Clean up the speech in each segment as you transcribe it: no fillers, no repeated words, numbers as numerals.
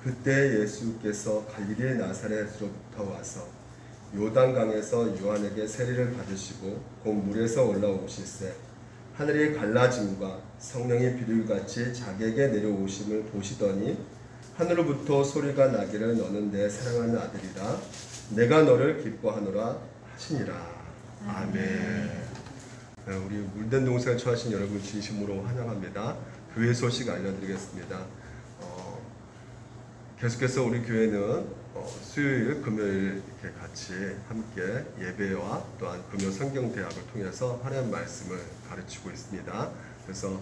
그때 예수께서 갈릴리의 나사렛으로부터 와서 요단강에서 요한에게 세례를 받으시고 곧 물에서 올라오시세 하늘이 갈라짐과 성령이 비둘기같이 자기에게 내려오심을 보시더니 하늘로부터 소리가 나기를 너는 내 사랑하는 아들이라 내가 너를 기뻐하노라 하시니라. 아멘. 우리 물된 동생을 처하신 여러분 진심으로 환영합니다. 교회 소식 알려드리겠습니다. 계속해서 우리 교회는 수요일, 금요일 이렇게 같이 함께 예배와 또한 금요 성경대학을 통해서 하나님 말씀을 가르치고 있습니다. 그래서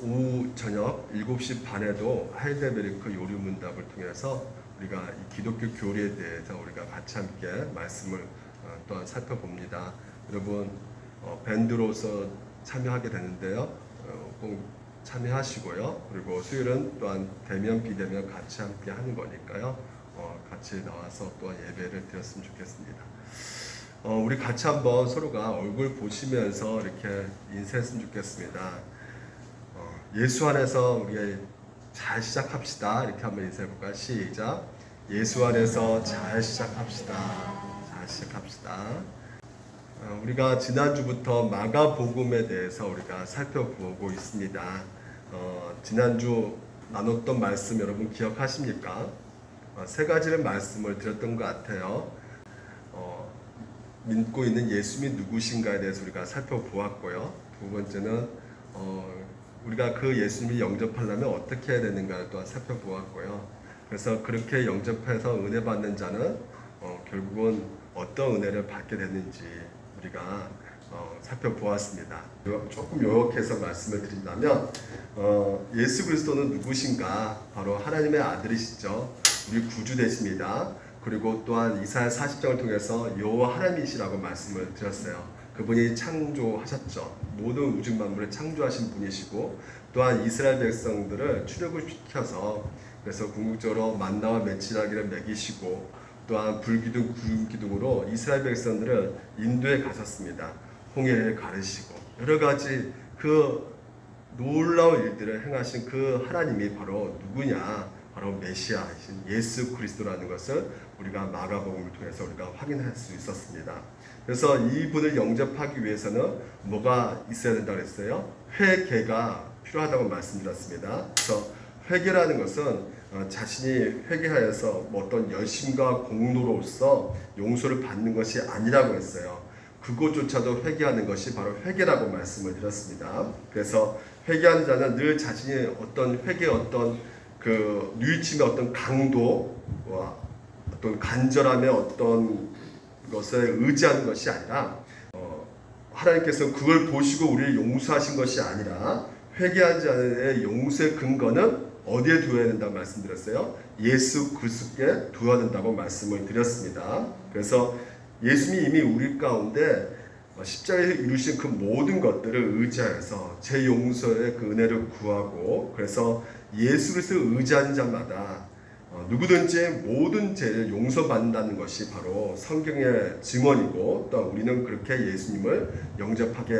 오후 저녁 7시 반에도 하이델베르크 요리문답을 통해서 우리가 이 기독교 교리에 대해서 우리가 같이 함께 말씀을 또한 살펴봅니다. 여러분 밴드로서 참여하게 되는데요. 꼭 참여하시고요. 그리고 수요일은 또한 대면 비대면 같이 함께 하는 거니까요. 같이 나와서 또한 예배를 드렸으면 좋겠습니다. 우리 같이 한번 서로가 얼굴 보시면서 이렇게 인사했으면 좋겠습니다. 예수 안에서 우리 잘 시작합시다. 이렇게 한번 인사해볼까요? 시작. 예수 안에서 잘 시작합시다. 잘 시작합시다. 우리가 지난주부터 마가복음에 대해서 우리가 살펴보고 있습니다. 지난주 나눴던 말씀 여러분 기억하십니까? 세 가지의 말씀을 드렸던 것 같아요. 믿고 있는 예수님이 누구신가에 대해서 우리가 살펴보았고요. 두 번째는 우리가 그 예수님을 영접하려면 어떻게 해야 되는가를 또한 살펴보았고요. 그래서 그렇게 영접해서 은혜 받는 자는 결국은 어떤 은혜를 받게 되는지 우리가 살펴보았습니다. 조금 요약해서 말씀을 드린다면 예수 그리스도는 누구신가? 바로 하나님의 아들이시죠. 우리 구주 되십니다. 그리고 또한 이사야 40장을 통해서 여호와 하나님이시라고 말씀을 드렸어요. 그분이 창조하셨죠. 모든 우주 만물을 창조하신 분이시고 또한 이스라엘 백성들을 출애굽시켜서 그래서 궁극적으로 만나와 메추라기를 먹이시고 또한 불기둥, 구름기둥으로 이스라엘 백성들을 인도에 가셨습니다. 홍해를 가르시고 여러 가지 그 놀라운 일들을 행하신 그 하나님이 바로 누구냐? 바로 메시아이신 예수 그리스도라는 것을 우리가 마가복음을 통해서 우리가 확인할 수 있었습니다. 그래서 이분을 영접하기 위해서는 뭐가 있어야 된다고 했어요? 회개가 필요하다고 말씀드렸습니다. 그래서 회개라는 것은 자신이 회개하여서 어떤 열심과 공로로서 용서를 받는 것이 아니라고 했어요. 그것조차도 회개하는 것이 바로 회개라고 말씀을 드렸습니다. 그래서 회개하는 자는 늘 자신이 어떤 회개의 어떤 그 뉘우침의 어떤 강도와 어떤 간절함의 어떤 것에 의지하는 것이 아니라 하나님께서 그걸 보시고 우리를 용서하신 것이 아니라 회개한 자의 용서의 근거는 어디에 두어야 된다고 말씀드렸어요? 예수 그리스도께 두어야 된다고 말씀을 드렸습니다. 그래서 예수님이 이미 우리 가운데 십자가에서 이루신 그 모든 것들을 의지하여서 제 용서의 그 은혜를 구하고 그래서 예수 그리스도를 의지하는 자마다 누구든지 모든 죄를 용서받는다는 것이 바로 성경의 증언이고 또 우리는 그렇게 예수님을 영접하게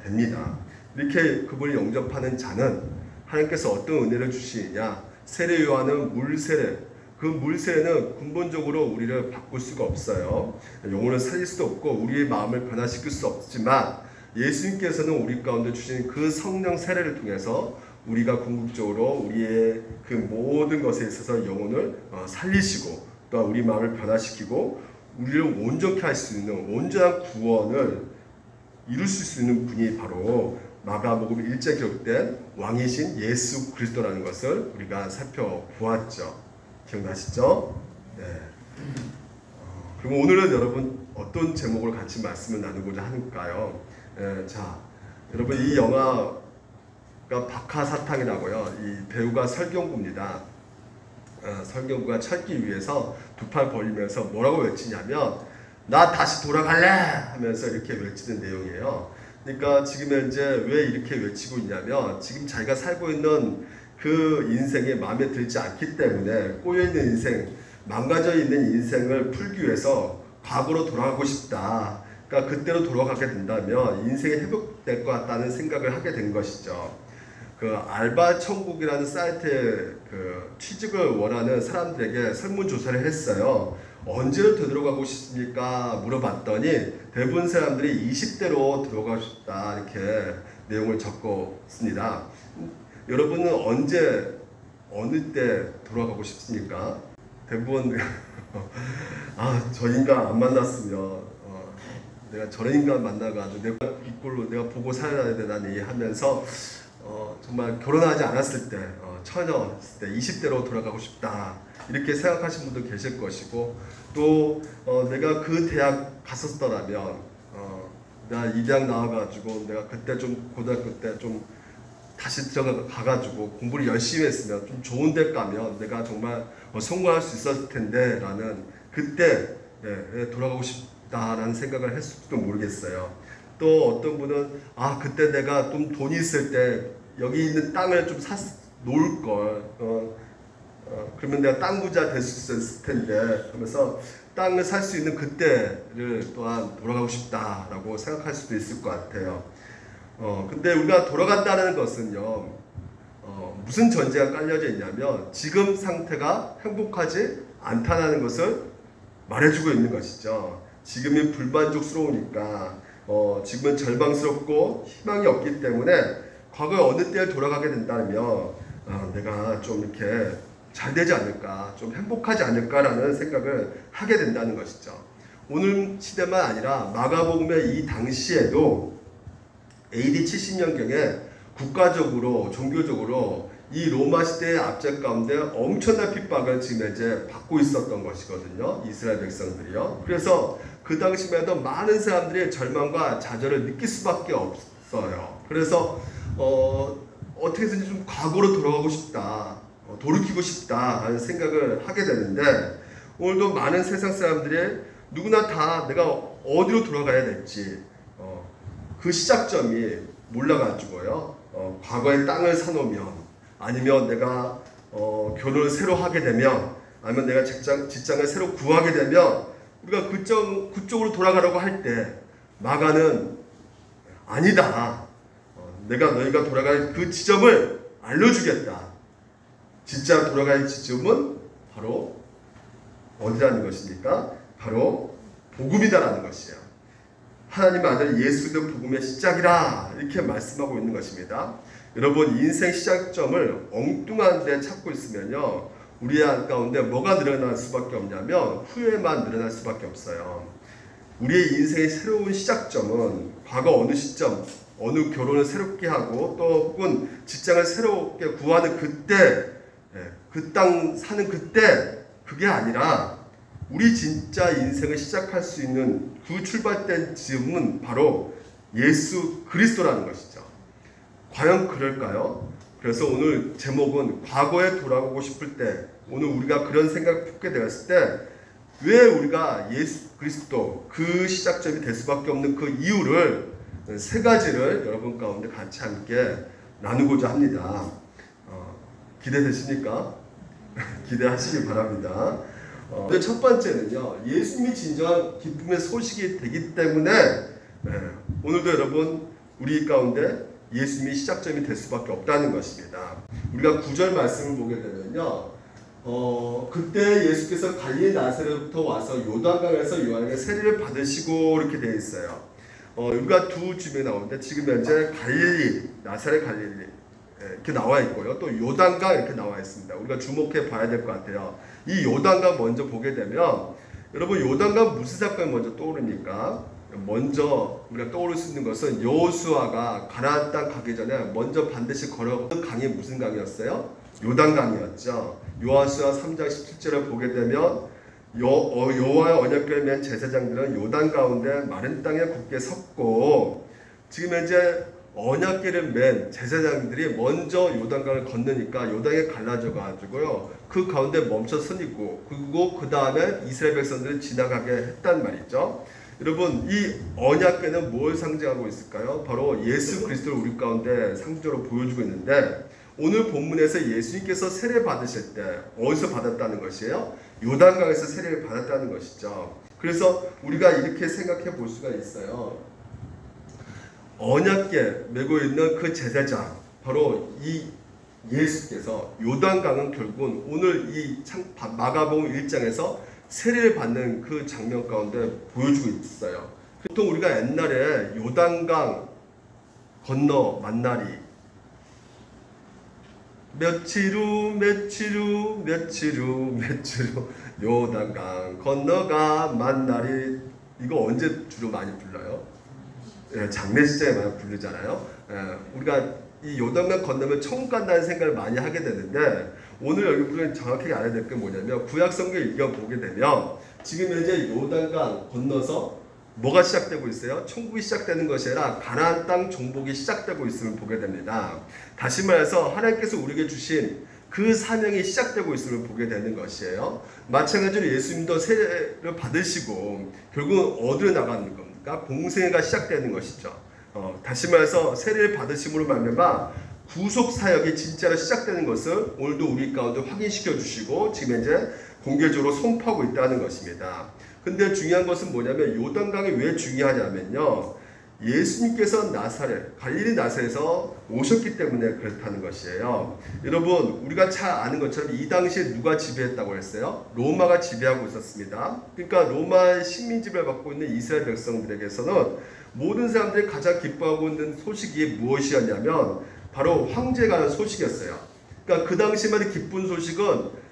됩니다. 이렇게 그분을 영접하는 자는 하나님께서 어떤 은혜를 주시느냐? 세례 요한은 물세례. 그 물세례는 근본적으로 우리를 바꿀 수가 없어요. 영혼을 살릴 수도 없고 우리의 마음을 변화시킬 수 없지만 예수님께서는 우리 가운데 주신 그 성령 세례를 통해서 우리가 궁극적으로 우리의 그 모든 것에 있어서 영혼을 살리시고 또 우리 마음을 변화시키고 우리를 온전케 할 수 있는 온전한 구원을 이룰 수 있는 분이 바로 마가복음 1장 기록된 왕이신 예수 그리스도라는 것을 우리가 살펴보았죠. 기억나시죠? 네. 그럼 오늘은 여러분 어떤 제목으로 같이 말씀을 나누고자 할까요? 자, 여러분 이 영화가 박하사탕이라고요. 이 배우가 설경구입니다. 설경구가 찾기 위해서 두 팔 벌리면서 뭐라고 외치냐면 나 다시 돌아갈래! 하면서 이렇게 외치는 내용이에요. 그러니까 지금 현재 왜 이렇게 외치고 있냐면 지금 자기가 살고 있는 그 인생이 마음에 들지 않기 때문에 꼬여있는 인생, 망가져 있는 인생을 풀기 위해서 과거로 돌아가고 싶다. 그러니까 그때로 돌아가게 된다면 인생이 회복될 것 같다는 생각을 하게 된 것이죠. 그 알바 천국이라는 사이트에 그 취직을 원하는 사람들에게 설문조사를 했어요. 언제로 되돌아가고 싶습니까? 물어봤더니 대부분 사람들이 20대로 들어가고 싶다 이렇게 내용을 적었습니다. 여러분은 언제 어느 때 돌아가고 싶습니까? 대부분 저 인간 안 만났으면 내가 저런 인간 만나가지고 내가 이꼴로 내가 보고 살아야 되다니 하면서 정말 결혼하지 않았을 때 처녀였을 때 20대로 돌아가고 싶다 이렇게 생각하시는 분도 계실 것이고 또 내가 그 대학 갔었더라면 내가 이 대학 나와가지고 내가 그때 좀 고등학교 때 좀 다시 들어가가지고 공부를 열심히 했으면 좀 좋은 데 가면 내가 정말 성공할 수 있었을 텐데 라는 그때 돌아가고 싶다라는 생각을 했을지도 모르겠어요. 또 어떤 분은 그때 내가 좀 돈이 있을 때 여기 있는 땅을 좀 놓을 걸 그러면 내가 땅 부자 될 수 있었을 텐데 하면서 땅을 살 수 있는 그때를 또한 돌아가고 싶다라고 생각할 수도 있을 것 같아요. 근데 우리가 돌아간다는 것은요, 무슨 전제가 깔려져 있냐면 지금 상태가 행복하지 않다는 것을 말해주고 있는 것이죠. 지금이 불만족스러우니까 지금은 절망스럽고 희망이 없기 때문에 과거에 어느 때에 돌아가게 된다면 내가 좀 이렇게 잘 되지 않을까, 좀 행복하지 않을까라는 생각을 하게 된다는 것이죠. 오늘 시대만 아니라 마가복음의 이 당시에도 AD 70년경에 국가적으로 종교적으로 이 로마 시대의 압제 가운데 엄청난 핍박을 지금 이제 받고 있었던 것이거든요. 이스라엘 백성들이요. 그래서 그 당시만 해도 많은 사람들이 절망과 좌절을 느낄 수밖에 없어요. 그래서 어떻게 해서든지 좀 과거로 돌아가고 싶다, 돌이키고 싶다 하는 생각을 하게 되는데 오늘도 많은 세상 사람들이 누구나 다 내가 어디로 돌아가야 될지 그 시작점이 몰라가지고요. 과거의 땅을 사놓으면 아니면 내가 결혼을 새로 하게 되면 아니면 내가 직장을 새로 구하게 되면 우리가 그쪽으로 돌아가려고 할 때 마가는 아니다. 내가 너희가 돌아갈 그 지점을 알려주겠다. 진짜 돌아갈 지점은 바로 어디라는 것입니까? 바로 복음이다라는 것이에요. 하나님의 아들 예수 그리스도 복음의 시작이라 이렇게 말씀하고 있는 것입니다. 여러분 인생 시작점을 엉뚱한 데 찾고 있으면요 우리 가운데 뭐가 늘어날 수밖에 없냐면 후회만 늘어날 수밖에 없어요. 우리의 인생의 새로운 시작점은 과거 어느 시점 어느 결혼을 새롭게 하고 또 혹은 직장을 새롭게 구하는 그때 그 땅 사는 그때 그게 아니라 우리 진짜 인생을 시작할 수 있는 그 출발된 지점은 바로 예수 그리스도라는 것이죠. 과연 그럴까요? 그래서 오늘 제목은 과거에 돌아가고 싶을 때 오늘 우리가 그런 생각을 품게 되었을 때 왜 우리가 예수 그리스도 그 시작점이 될 수밖에 없는 그 이유를 세 가지를 여러분 가운데 같이 함께 나누고자 합니다. 기대되십니까? 기대하시기 바랍니다. 첫 번째는요, 예수님이 진정한 기쁨의 소식이 되기 때문에 오늘도 여러분 우리 가운데 예수님이 시작점이 될 수밖에 없다는 것입니다. 우리가 9절 말씀을 보게 되면요, 그때 예수께서 갈릴리 나사렛부터 와서 요단강에서 요한에게 세례를 받으시고 이렇게 되어 있어요. 우리가 두 주명이 나오는데 지금 현재 갈릴리, 나사렛 갈릴리 이렇게 나와 있고요. 또 요단강 이렇게 나와 있습니다. 우리가 주목해 봐야 될 것 같아요. 이 요단강 먼저 보게 되면 여러분 요단강 무슨 사건이 먼저 떠오릅니까? 먼저 우리가 떠오를 수 있는 것은 여호수아가 가나안 땅 가기 전에 먼저 반드시 걸어간 강이 무슨 강이었어요? 요단강이었죠. 여호수아 3장 17절을 보게 되면 여호와의 언약궤를 맨 제사장들은 요단 가운데 마른 땅에 굳게 섰고 지금 현재 언약궤를 맨 제사장들이 먼저 요단강을 건너니까 요단에 갈라져 가지고요 그 가운데 멈춰 서있고 그리고 그 다음에 이스라엘 백성들을 지나가게 했단 말이죠. 여러분 이 언약궤는 뭘 상징하고 있을까요? 바로 예수 그리스도를 우리 가운데 상징으로 보여주고 있는데 오늘 본문에서 예수님께서 세례 받으실 때 어디서 받았다는 것이에요? 요단강에서 세례를 받았다는 것이죠. 그래서 우리가 이렇게 생각해 볼 수가 있어요. 언약궤 메고 있는 그 제사장 바로 이 예수께서 요단강은 결국은 오늘 이 마가복음 1장에서 세례를 받는 그 장면 가운데 보여주고 있어요. 보통 우리가 옛날에 요단강 건너 만나리 며칠 후 요단강 건너가 만나리 이거 언제 주로 많이 불러요? 예, 장례식장에 많이 부르잖아요. 예, 우리가 이 요단강 건너면 천국 간다는 생각을 많이 하게 되는데 오늘 여러분은 정확하게 알아야 될 게 뭐냐면 구약성경 읽어보게 되면 지금 현재 요단강 건너서 뭐가 시작되고 있어요? 천국이 시작되는 것이 아니라 가나안 땅 정복이 시작되고 있음을 보게 됩니다. 다시 말해서 하나님께서 우리에게 주신 그 사명이 시작되고 있음을 보게 되는 것이에요. 마찬가지로 예수님도 세례를 받으시고 결국은 어디로 나가는 겁니까? 공생애가 시작되는 것이죠. 다시 말해서 세례를 받으심으로 말미암아 구속 사역이 진짜로 시작되는 것을 오늘도 우리 가운데 확인시켜 주시고 지금 현재 공개적으로 선포하고 있다는 것입니다. 근데 중요한 것은 뭐냐면 요단강이 왜 중요하냐면요. 예수님께서 갈릴리 나사렛에서 오셨기 때문에 그렇다는 것이에요. 여러분 우리가 잘 아는 것처럼 이 당시에 누가 지배했다고 했어요? 로마가 지배하고 있었습니다. 그러니까 로마의 식민지배를 받고 있는 이스라엘 백성들에게서는 모든 사람들이 가장 기뻐하고 있는 소식이 무엇이었냐면 바로 황제가 하는 소식이었어요. 그러니까 그 당시만 기쁜 소식은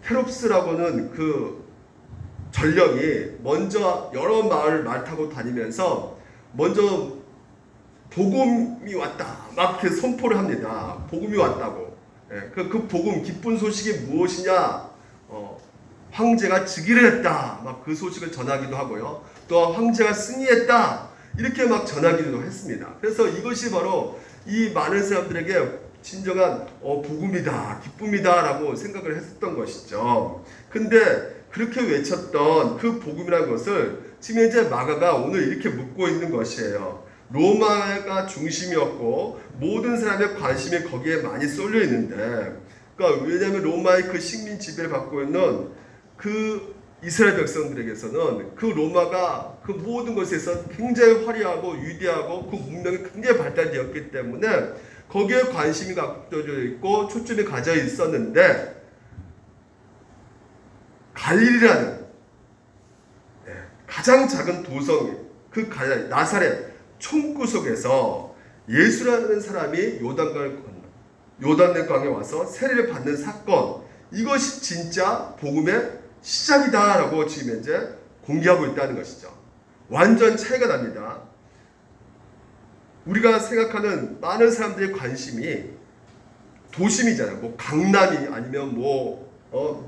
헤롭스라고는 그 전령이 먼저 여러 마을을 말 타고 다니면서 먼저 복음이 왔다 막 이렇게 선포를 합니다. 복음이 왔다고. 예, 그 복음 기쁜 소식이 무엇이냐? 황제가 즉위를 했다 막 그 소식을 전하기도 하고요. 또 황제가 승리했다 이렇게 막 전하기도 했습니다. 그래서 이것이 바로 이 많은 사람들에게 진정한 복음이다 기쁨이다 라고 생각을 했었던 것이죠. 근데 그렇게 외쳤던 그 복음이라는 것을 지금 현재 마가가 오늘 이렇게 묻고 있는 것이에요. 로마가 중심이었고 모든 사람의 관심이 거기에 많이 쏠려 있는데 그러니까 왜냐하면 로마의 그 식민 지배를 받고 있는 그 이스라엘 백성들에게서는 그 로마가 그 모든 것에서 굉장히 화려하고 위대하고 그 문명이 굉장히 발달되었기 때문에 거기에 관심이 갖춰져 있고 초점이 가져 있었는데 갈릴리라는 가장 작은 도성 그 나사렛 총구석에서 예수라는 사람이 요단강을 건너 요단강에 와서 세례를 받는 사건 이것이 진짜 복음의 시작이다라고 지금 현재 공개하고 있다는 것이죠. 완전 차이가 납니다. 우리가 생각하는 많은 사람들의 관심이 도심이잖아요. 뭐 강남이 아니면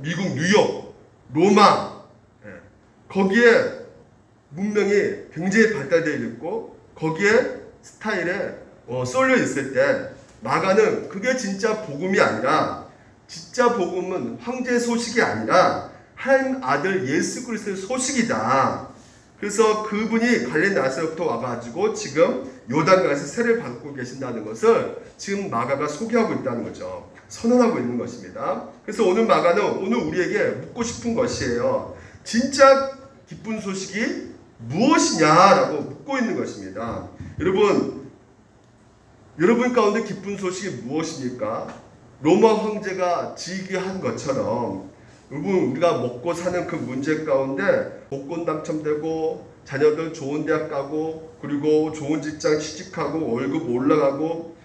미국 뉴욕 로마 거기에 문명이 굉장히 발달되어 있고 거기에 스타일에 쏠려 있을 때 마가는 그게 진짜 복음이 아니라 진짜 복음은 황제의 소식이 아니라 하나님 아들 예수 그리스도의 소식이다. 그래서 그분이 갈릴리 나사렛부터 와가지고 지금 요단강에서 세례를 받고 계신다는 것을 지금 마가가 소개하고 있다는 거죠. 선언하고 있는 것입니다. 그래서 오늘 마가는 오늘 우리에게 묻고 싶은 것이에요. 진짜 기쁜 소식이 무엇이냐라고 묻고 있는 것입니다. 여러분 가운데 기쁜 소식이 무엇입니까? 로마 황제가 즉위한 것처럼 여러분 우리가 먹고 사는 그 문제 가운데 복권 당첨되고 자녀들 좋은 대학 가고 그리고 좋은 직장 취직하고 월급 올라가고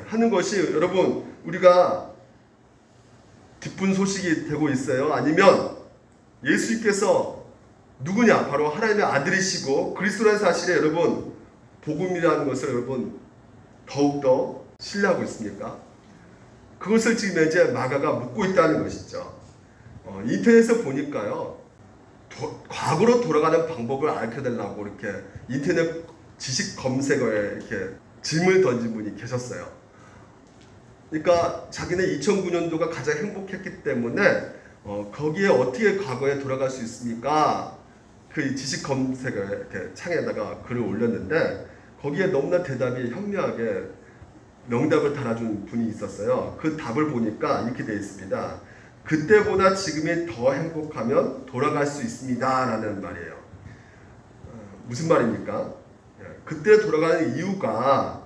하는 것이 여러분 우리가 기쁜 소식이 되고 있어요? 아니면 예수님께서 누구냐? 바로 하나님의 아들이시고 그리스도라는 사실에 여러분 복음이라는 것을 여러분 더욱더 신뢰하고 있습니까? 그것을 지금 현재 마가가 묻고 있다는 것이죠. 인터넷에서 보니까요. 과거로 돌아가는 방법을 알려달라고 이렇게 인터넷 지식 검색어에 이렇게 질문을 던진 분이 계셨어요. 그러니까 자기는 2009년도가 가장 행복했기 때문에 거기에 어떻게 과거에 돌아갈 수 있습니까? 그 지식 검색어 이렇게 창에다가 글을 올렸는데 거기에 너무나 대답이 현명하게 명답을 달아준 분이 있었어요. 그 답을 보니까 이렇게 되어 있습니다. 그때보다 지금이 더 행복하면 돌아갈 수 있습니다 라는 말이에요. 무슨 말입니까? 그때 돌아가는 이유가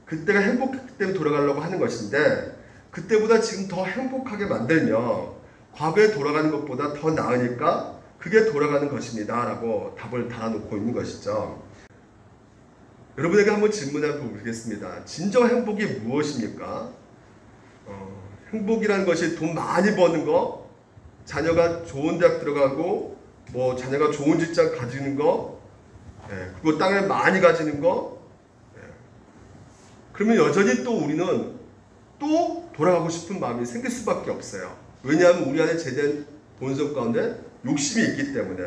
그때가 행복했기 때문에 돌아가려고 하는 것인데 그때보다 지금 더 행복하게 만들며 과거에 돌아가는 것보다 더 나으니까 그게 돌아가는 것입니다 라고 답을 달아놓고 있는 것이죠. 여러분에게 한번 질문해 보겠습니다. 진정 행복이 무엇입니까? 행복이라는 것이 돈 많이 버는 거, 자녀가 좋은 대학 들어가고 뭐 자녀가 좋은 직장 가지는 거, 그리고 땅을 많이 가지는 거, 그러면 여전히 또 우리는 또 돌아가고 싶은 마음이 생길 수밖에 없어요. 왜냐하면 우리 안에 제된 본성 가운데 욕심이 있기 때문에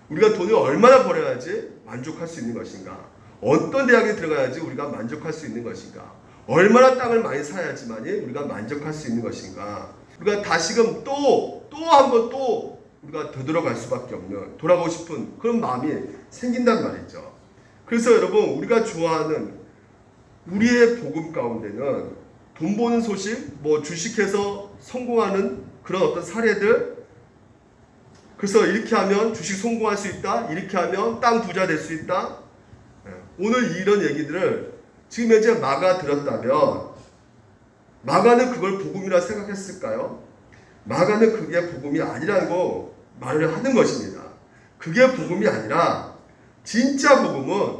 우리가 돈을 얼마나 벌어야지 만족할 수 있는 것인가, 어떤 대학에 들어가야지 우리가 만족할 수 있는 것인가, 얼마나 땅을 많이 사야지만이 우리가 만족할 수 있는 것인가, 우리가 다시금 또 한 번 또 우리가 되돌아갈 수밖에 없는, 돌아가고 싶은 그런 마음이 생긴단 말이죠. 그래서 여러분, 우리가 좋아하는 우리의 복음 가운데는 돈 버는 소식, 뭐 주식해서 성공하는 그런 어떤 사례들, 그래서 이렇게 하면 주식 성공할 수 있다, 이렇게 하면 땅 부자 될 수 있다. 오늘 이런 얘기들을 지금 현재 마가 들었다면 마가는 그걸 복음이라 생각했을까요? 마가는 그게 복음이 아니라고 말을 하는 것입니다. 그게 복음이 아니라 진짜 복음은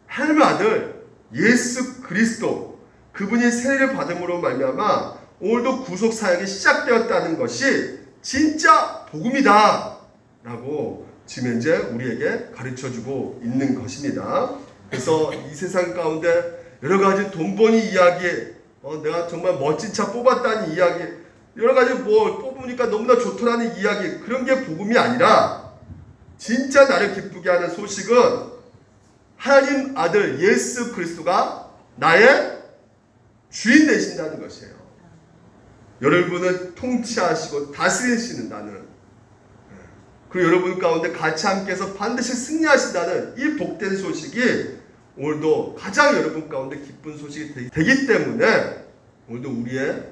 하나님의 아들 예수 그리스도, 그분이 세례를 받음으로 말미암아 오늘도 구속 사역이 시작되었다는 것이 진짜 복음이다 라고 지금 현재 우리에게 가르쳐주고 있는 것입니다. 그래서 이 세상 가운데 여러 가지 돈 버니 이야기, 내가 정말 멋진 차 뽑았다는 이야기, 여러 가지 뭐 뽑으니까 너무나 좋더라는 이야기, 그런 게 복음이 아니라 진짜 나를 기쁘게 하는 소식은 하나님 아들 예수 그리스도가 나의 주인 되신다는 것이에요. 여러분을 통치하시고 다스리시는 나는, 그리고 여러분 가운데 같이 함께해서 반드시 승리하신다는 이 복된 소식이 오늘도 가장 여러분 가운데 기쁜 소식이 되기 때문에 오늘도 우리의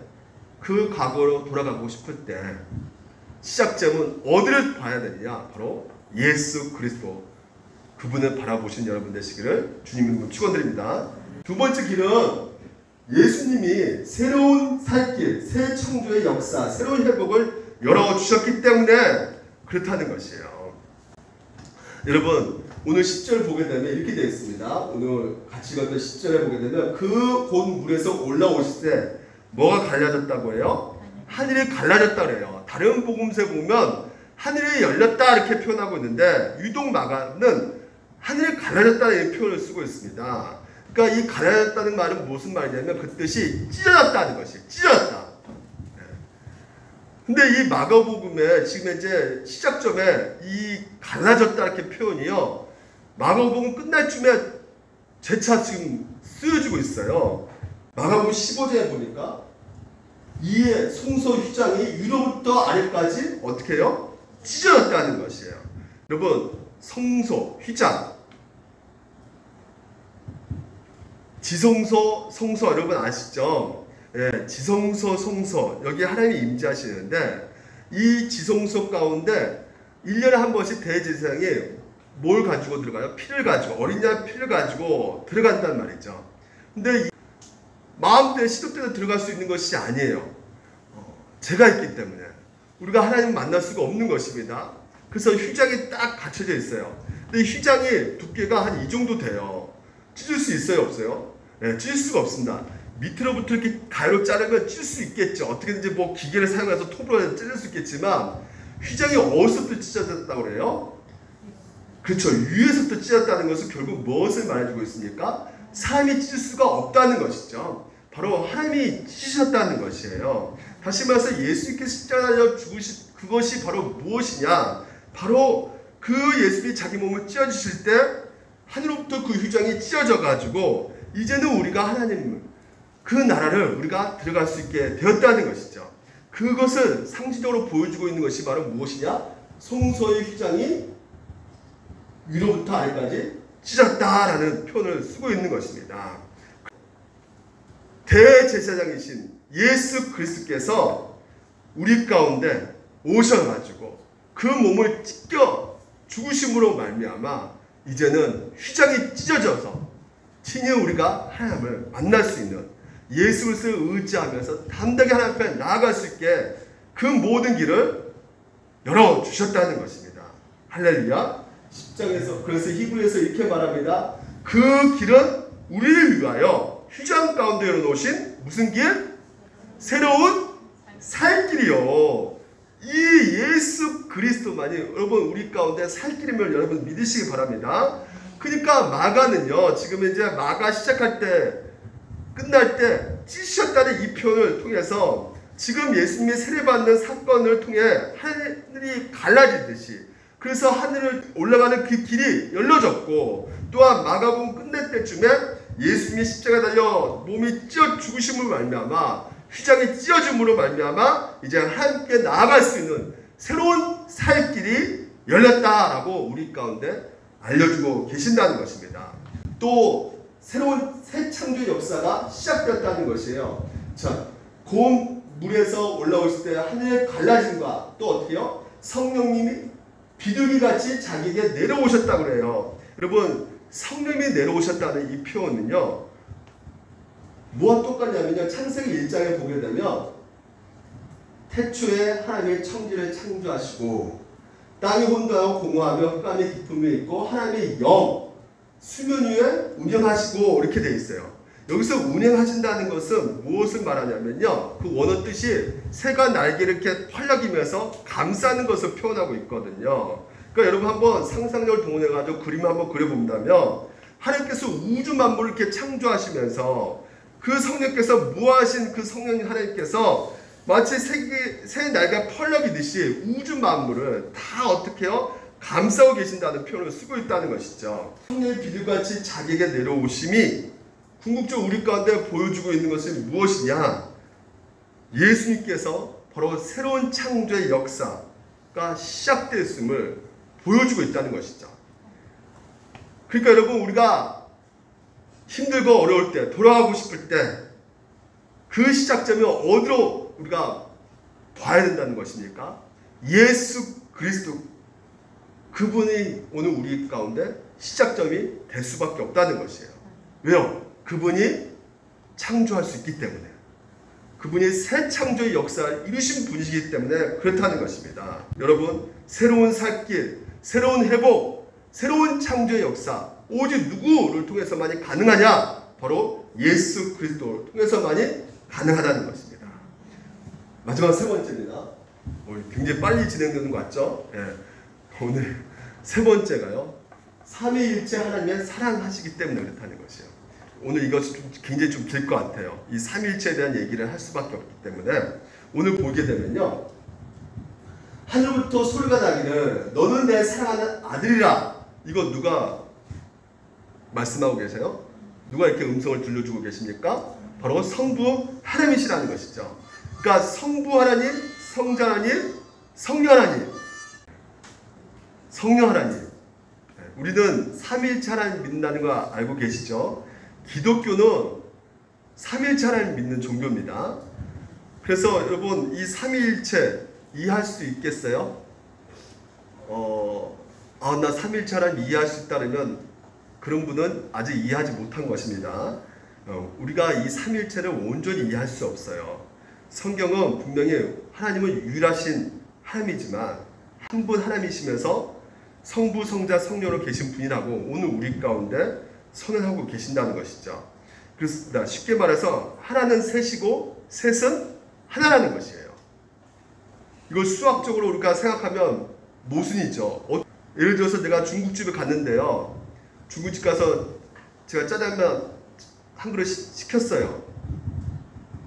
그 과거로 돌아가고 싶을 때 시작점은 어디를 봐야 되느냐? 바로 예수 그리스도, 그분을 바라보신 여러분 되시기를 주님 이름으로 축원드립니다. 두 번째 길은 예수님이 새로운 살길, 새 창조의 역사, 새로운 회복을 열어주셨기 때문에 그렇다는 것이에요. 여러분, 오늘 10절 보게 되면 이렇게 되어 있습니다. 오늘 같이 읽었던 10절에 보게 되면 그 곧 물에서 올라오실 때 뭐가 갈라졌다고 해요? 하늘이 갈라졌다 그래요. 다른 복음서에 보면 하늘이 열렸다 이렇게 표현하고 있는데 유독 마가는 하늘이 갈라졌다는 표현을 쓰고 있습니다. 그러니까 이 갈라졌다는 말은 무슨 말이냐면 그 뜻이 찢어졌다는 것이에요. 찢어졌다. 근데 이 마가복음의 지금 현재 시작점에 이 갈라졌다 이렇게 표현이요, 마가복음 끝날 쯤에 재차 지금 쓰여지고 있어요. 마가복음 15장에 보니까 이의 성소 휘장이 위로부터 아래까지 어떻게 해요? 찢어졌다는 것이에요. 여러분, 성소, 휘장, 지성소, 성소 여러분 아시죠? 예, 지성소, 성소, 여기 하나님이 임재하시는데 이 지성소 가운데 1년에 한 번씩 대제사장이 뭘 가지고 들어가요? 피를 가지고, 어린 양 피를 가지고 들어간단 말이죠. 근데 마음대로 시도대로 들어갈 수 있는 것이 아니에요. 죄가 있기 때문에 우리가 하나님을 만날 수가 없는 것입니다. 그래서 휘장이 딱 갖춰져 있어요. 근데 휘장이 두께가 한 이 정도 돼요. 찢을 수 있어요, 없어요? 네, 찢을 수가 없습니다. 밑으로부터 이렇게 가위로 자르면 찢을 수 있겠죠. 어떻게든지 뭐 기계를 사용해서 톱으로 찢을 수 있겠지만 휘장이 어디서부터 찢어졌다고 그래요? 그렇죠. 위에서부터 찢었다는 것은 결국 무엇을 말해주고 있습니까? 사람이 찢을 수가 없다는 것이죠. 바로 하나님이 찢으셨다는 것이에요. 다시 말해서 예수님께서 십자가에 죽으신 그것이 바로 무엇이냐? 바로 그 예수님이 자기 몸을 찢어주실 때 하늘로부터 그 휘장이 찢어져 가지고 이제는 우리가 하나님 그 나라를 우리가 들어갈 수 있게 되었다는 것이죠. 그것을 상징적으로 보여주고 있는 것이 바로 무엇이냐? 성소의 휘장이 위로부터 아래까지 찢었다라는 표현을 쓰고 있는 것입니다. 대제사장이신 예수 그리스도께서 우리 가운데 오셔가지고 그 몸을 찢겨 죽으심으로 말미암아 이제는 휘장이 찢어져서 친히 우리가 하나님을 만날 수 있는, 예수 그리스도를 의지하면서 담대하게 하나님 앞에 나아갈 수 있게 그 모든 길을 열어주셨다는 것입니다. 할렐루야. 10장에서 그래서 히브리에서 이렇게 말합니다. 그 길은 우리를 위하여 휘장 가운데 열어놓으신 무슨 길? 새로운 살 길이요. 이 예수 그리스도만이 여러분 우리 가운데 살 길임을 여러분 믿으시기 바랍니다. 그러니까 마가는요, 지금 이제 마가 시작할 때 끝날 때 찢으셨다는 이 표현을 통해서 지금 예수님이 세례받는 사건을 통해 하늘이 갈라지듯이, 그래서 하늘을 올라가는 그 길이 열려졌고, 또한 마가복음 끝낼 때쯤에 예수님이 십자가에 달려 몸이 찢어 죽으심으로 말미암아 휘장이 찢어짐으로 말미암아 이제 함께 나아갈 수 있는 새로운 살 길이 열렸다라고 우리 가운데 알려주고 계신다는 것입니다. 또 새로운 새 창조의 역사가 시작되었다는 것이에요. 자, 고운 물에서 올라오실 때 하늘의 갈라짐과 또 어떻게요? 성령님이 비둘기같이 자기에게 내려오셨다고 그래요. 여러분, 성령님이 내려오셨다는 이 표현은요, 뭐와 똑같냐면요, 창세기 1장에 보게 되면 태초에 하나님의 천지를 창조하시고 땅이 혼돈하고 공허하며 흑암의 깊음이 있고 하나님의 영 수면 위에 운영하시고 이렇게 돼 있어요. 여기서 운행하신다는 것은 무엇을 말하냐면요, 그 원어 뜻이 새가 날개를 이렇게 펄럭이면서 감싸는 것을 표현하고 있거든요. 그러니까 여러분 한번 상상력을 동원해가지고 그림을 한번 그려본다면, 하나님께서 우주 만물을 이렇게 창조하시면서 그 성령께서 무하신 그 성령 하나님께서 마치 새 날개가 펄럭이듯이 우주 만물을 다 어떻게요? 감싸고 계신다는 표현을 쓰고 있다는 것이죠. 성령의 비둘기같이 자기에게 내려오심이 궁극적으로 우리 가운데 보여주고 있는 것이 무엇이냐? 예수님께서 바로 새로운 창조의 역사가 시작됐음을 보여주고 있다는 것이죠. 그러니까 여러분, 우리가 힘들고 어려울 때, 돌아가고 싶을 때 그 시작점이 어디로 우리가 봐야 된다는 것입니까? 예수 그리스도, 그분이 오늘 우리 가운데 시작점이 될 수밖에 없다는 것이에요. 왜요? 그분이 창조할 수 있기 때문에, 그분이 새 창조의 역사를 이루신 분이시기 때문에 그렇다는 것입니다. 여러분, 새로운 살길, 새로운 회복, 새로운 창조의 역사, 오직 누구를 통해서만이 가능하냐? 바로 예수 그리스도를 통해서만이 가능하다는 것입니다. 마지막 세 번째입니다. 굉장히 빨리 진행되는 것 같죠? 예. 오늘 세 번째가요, 삼위일체 하나님의 사랑하시기 때문에 그렇다는 것이에요. 오늘 이것이 굉장히 좀 길 것 같아요. 이 삼위일체에 대한 얘기를 할 수밖에 없기 때문에 오늘 보게 되면요, 하늘부터 소리가 나기를 너는 내 사랑하는 아들이라. 이거 누가 말씀하고 계세요? 누가 이렇게 음성을 들려주고 계십니까? 바로 성부 하나님이시라는 것이죠. 그러니까 성부 하나님, 성자 하나님, 성령 하나님, 성령 하나님. 우리는 삼위일체 하나님 믿는다는 거 알고 계시죠? 기독교는 삼위일체 하나님 믿는 종교입니다. 그래서 여러분, 이 삼위일체 이해할 수 있겠어요? 나 삼위일체 하나님 이해할 수 있다면 그런 분은 아직 이해하지 못한 것입니다. 우리가 이 삼위일체를 온전히 이해할 수 없어요. 성경은 분명히 하나님은 유일하신 하나님이지만 한 분 하나님이시면서 성부, 성자, 성령으로 계신 분이라고 오늘 우리 가운데 선언하고 계신다는 것이죠. 그렇습니다. 쉽게 말해서 하나는 셋이고 셋은 하나라는 것이에요. 이걸 수학적으로 우리가 생각하면 모순이죠. 예를 들어서 내가 중국집에 갔는데요, 중국집 가서 제가 짜장면 한 그릇 시켰어요.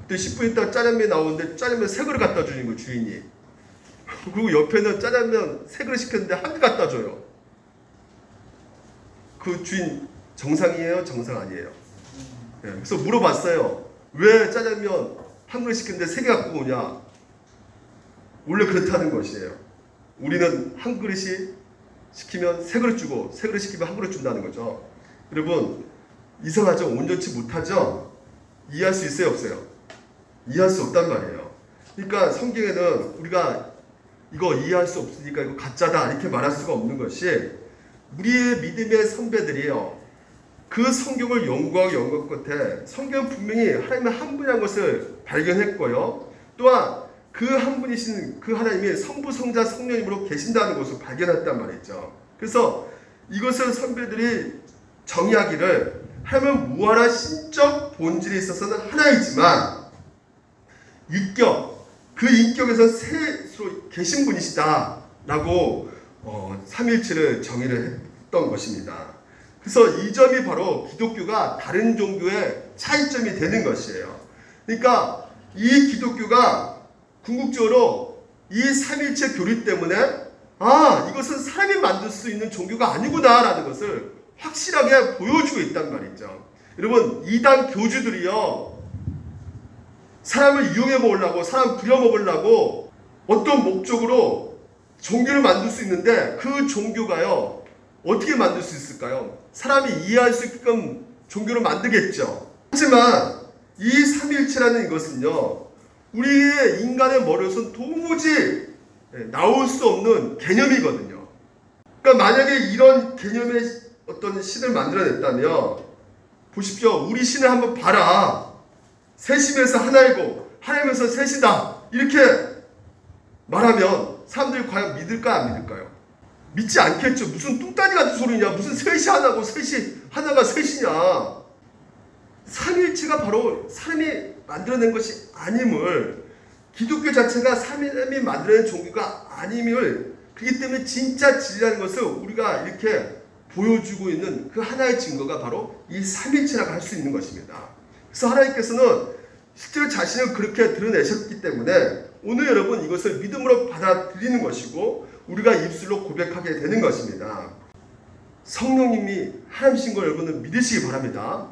그때 10분 있다가 짜장면이 나오는데 짜장면 3그릇 갖다 주는 거, 주인이. 그리고 옆에는 짜장면 3그릇 시켰는데 1개 갖다 줘요. 그 주인 정상이에요? 정상 아니에요? 네, 그래서 물어봤어요. 왜 짜장면 1그릇 시켰는데 3개 갖고 오냐? 원래 그렇다는 것이에요. 우리는 1그릇이 시키면 3그릇 주고 3그릇 시키면 1그릇 준다는 거죠. 여러분, 이상하죠? 온전치 못하죠? 이해할 수 있어요? 없어요? 이해할 수 없단 말이에요. 그러니까 성경에는 우리가 이거 이해할 수 없으니까 이거 가짜다 이렇게 말할 수가 없는 것이, 우리의 믿음의 선배들이요, 그 성경을 연구하고 연구 끝에 성경은 분명히 하나님의 한 분이라는 것을 발견했고요. 또한 그 한 분이신 그 하나님이 성부, 성자, 성령님으로 계신다는 것을 발견했단 말이죠. 그래서 이것을 선배들이 정의하기를 하나님은 무한한 신적 본질에 있어서는 하나이지만 인격, 그 인격에서 셋으로 계신 분이시다라고 삼일체를 정의를 했던 것입니다. 그래서 이 점이 바로 기독교가 다른 종교의 차이점이 되는 것이에요. 그러니까 이 기독교가 궁극적으로 이 삼일체 교리 때문에 이것은 사람이 만들 수 있는 종교가 아니구나 라는 것을 확실하게 보여주고 있단 말이죠. 여러분, 이단 교주들이요, 사람을 이용해 먹으려고, 사람 부려먹으려고 어떤 목적으로 종교를 만들 수 있는데 그 종교가요, 어떻게 만들 수 있을까요? 사람이 이해할 수 있게끔 종교를 만들겠죠. 하지만 이 삼일체라는 이것은요, 우리의 인간의 머리로서는 도무지 나올 수 없는 개념이거든요. 그러니까 만약에 이런 개념의 어떤 신을 만들어냈다면, 보십시오. 우리 신을 한번 봐라. 셋임에서 하나이고 하나임에서 셋이다. 이렇게 말하면 사람들이 과연 믿을까 안 믿을까요? 믿지 않겠죠. 무슨 뚱따지 같은 소리냐. 무슨 셋이 하나고 셋이 하나가 셋이냐. 삼일체가 바로 사람이 만들어낸 것이 아님을, 기독교 자체가 사람이 만들어낸 종교가 아님을, 그렇기 때문에 진짜 진리라는 것을 우리가 이렇게 보여주고 있는 그 하나의 증거가 바로 이 삼일체라고 할 수 있는 것입니다. 그래서 하나님께서는 실제로 자신을 그렇게 드러내셨기 때문에 오늘 여러분 이것을 믿음으로 받아들이는 것이고 우리가 입술로 고백하게 되는 것입니다. 성령님이 하나님이신 걸 여러분은 믿으시기 바랍니다.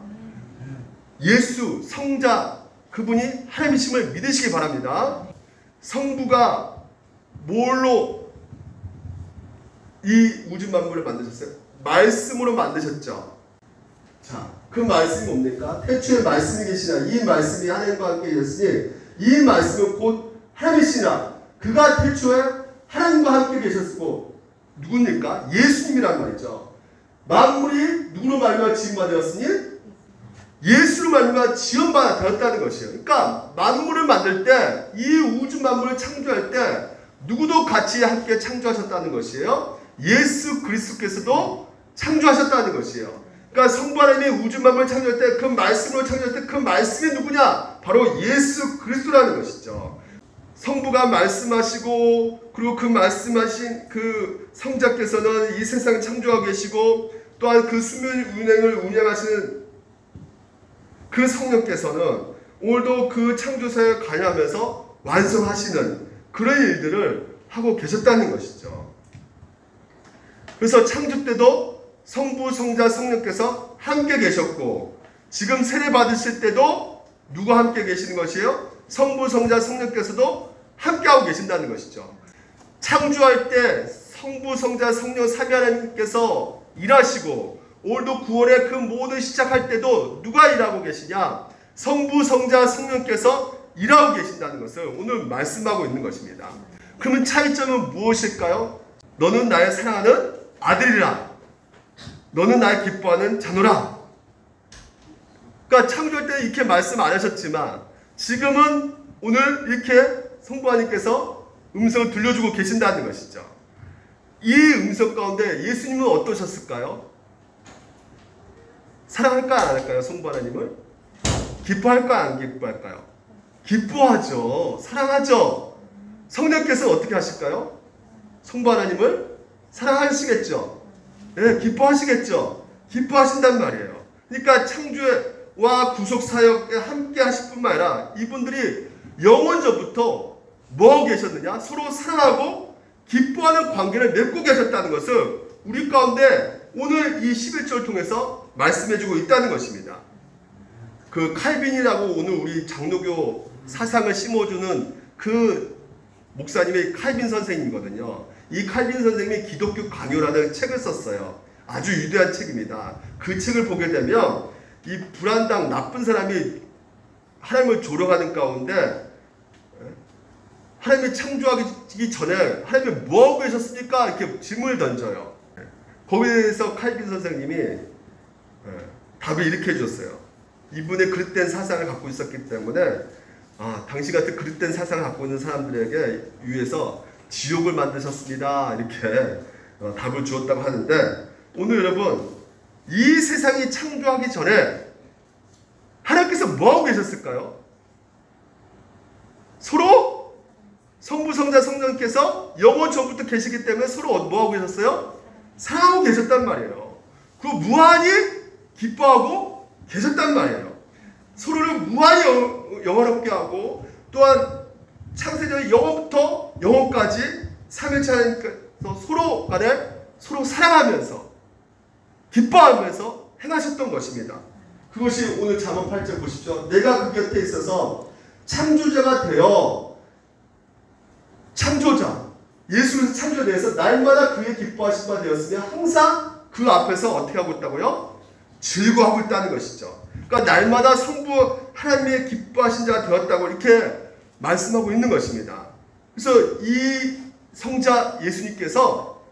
예수, 성자, 그분이 하나님이심을 믿으시기 바랍니다. 성부가 뭘로 이 우주 만물을 만드셨어요? 말씀으로 만드셨죠. 자, 그 말씀이 뭡니까? 태초에 말씀이 계시나, 이 말씀이 하나님과 함께 계셨으니 이 말씀은 곧 하나님이시나, 그가 태초에 하나님과 함께 계셨고 누굽니까? 예수님이란 말이죠. 만물이 누구로 말미암아 지음바 되었으니 예수로 말미암아 지음바 되었다는 것이에요. 그러니까 만물을 만들 때, 이 우주 만물을 창조할 때 누구도 같이 함께 창조하셨다는 것이에요. 예수 그리스도께서도 창조하셨다는 것이에요. 그러니까 성부 하나님이 우주 만물을 창조할 때, 그 말씀으로 창조할 때 그 말씀이 누구냐? 바로 예수 그리스도라는 것이죠. 성부가 말씀하시고, 그리고 그 말씀하신 그 성자께서는 이 세상을 창조하고 계시고, 또한 그 수면 운행을 운영하시는 그 성령께서는 오늘도 그 창조사에 관여하면서 완성하시는 그런 일들을 하고 계셨다는 것이죠. 그래서 창조 때도 성부, 성자, 성령께서 함께 계셨고, 지금 세례 받으실 때도 누가 함께 계시는 것이에요? 성부, 성자, 성령께서도 함께하고 계신다는 것이죠. 창조할 때 성부, 성자, 성령 삼위 하나님께서 일하시고, 오늘도 구원의 그 모든 시작할 때도 누가 일하고 계시냐? 성부, 성자, 성령께서 일하고 계신다는 것을 오늘 말씀하고 있는 것입니다. 그러면 차이점은 무엇일까요? 너는 나의 사랑하는 아들이라, 너는 나의 기뻐하는 자녀라. 그러니까 창조할 때 이렇게 말씀 안 하셨지만 지금은 오늘 이렇게 성부 하나님께서 음성을 들려주고 계신다는 것이죠. 이 음성 가운데 예수님은 어떠셨을까요? 사랑할까 안 할까요? 성부 하나님을? 기뻐할까 안 기뻐할까요? 기뻐하죠. 사랑하죠. 성령께서 어떻게 하실까요? 성부 하나님을 사랑하시겠죠. 네, 기뻐하시겠죠. 기뻐하신단 말이에요. 그러니까 창조와 구속 사역에 함께 하실 뿐만 아니라 이분들이 영원전부터 뭐하고 계셨느냐? 서로 사랑하고 기뻐하는 관계를 맺고 계셨다는 것을 우리 가운데 오늘 이 11절을 통해서 말씀해주고 있다는 것입니다. 그 칼빈이라고 오늘 우리 장로교 사상을 심어주는 그 목사님이 칼빈 선생님이거든요. 이 칼빈 선생님이 기독교 강요라는 책을 썼어요. 아주 위대한 책입니다. 그 책을 보게 되면 이 불안당 나쁜 사람이 하나님을 조롱하는 가운데 하나님이 창조하기 전에 하나님이 뭐하고 계셨습니까? 이렇게 질문을 던져요. 거기에 대해서 칼빈 선생님이 답을 이렇게 해줬어요. 이분의 그릇된 사상을 갖고 있었기 때문에 당신 같은 그릇된 사상을 갖고 있는 사람들에게 위해서 지옥을 만드셨습니다. 이렇게 답을 주었다고 하는데, 오늘 여러분, 이 세상이 창조하기 전에 하나님께서 뭐하고 계셨을까요? 서로 성부, 성자, 성령께서 영원 전부터 계시기 때문에 서로 뭐하고 계셨어요? 사랑하고 계셨단 말이에요. 그리고 무한히 기뻐하고 계셨단 말이에요. 서로를 무한히 영원롭게 하고, 또한 창세전의 영원부터 영원까지 삼위일체 하나님께서 서로 간에 서로 사랑하면서 기뻐하면서 행하셨던 것입니다. 그것이 오늘 잠언 8절 보십시오. 내가 그 곁에 있어서 창조자가 되어, 창조자 예수께서 창조되어서 날마다 그의 기뻐하신 바 되었으며 항상 그 앞에서 어떻게 하고 있다고요? 즐거워하고 있다는 것이죠. 그러니까 날마다 성부 하나님의 기뻐하신 자가 되었다고 이렇게 말씀하고 있는 것입니다. 그래서 이 성자 예수님께서,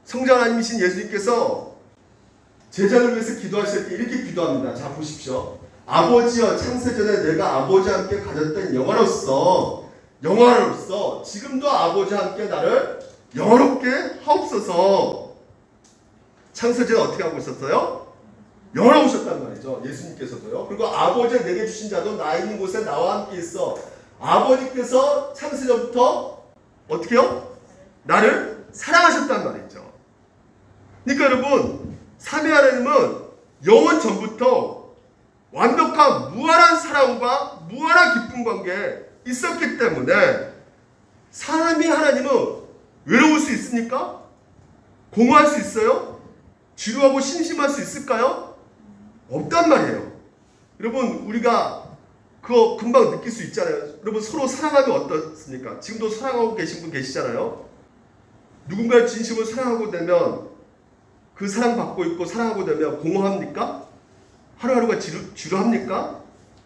성자 하나님이신 예수님께서 제자를 위해서 기도하실 때 이렇게 기도합니다. 자, 보십시오. 아버지여, 창세전에 내가 아버지와 함께 가졌던 영화로서 지금도 아버지와 함께 나를 영화롭게 하옵소서. 창세전에 어떻게 하고 있었어요? 영화로우셨단 말이죠. 예수님께서도요. 그리고 아버지가 내게 주신 자도 나 있는 곳에 나와 함께 있어. 아버지께서 창세전부터 어떻게 해요? 나를 사랑하셨단 말이죠. 그러니까 여러분, 삼위 하나님은 영원 전부터 완벽한 무한한 사랑과 무한한 기쁨 관계에 있었기 때문에 삼위 하나님은 외로울 수 있습니까? 공허할 수 있어요? 지루하고 심심할 수 있을까요? 없단 말이에요. 여러분, 우리가 그거 금방 느낄 수 있잖아요. 여러분, 서로 사랑하면 어떻습니까? 지금도 사랑하고 계신 분 계시잖아요. 누군가를 진심으로 사랑하고 되면, 그 사랑받고 있고 사랑하고 되면 공허합니까? 하루하루가 지루합니까?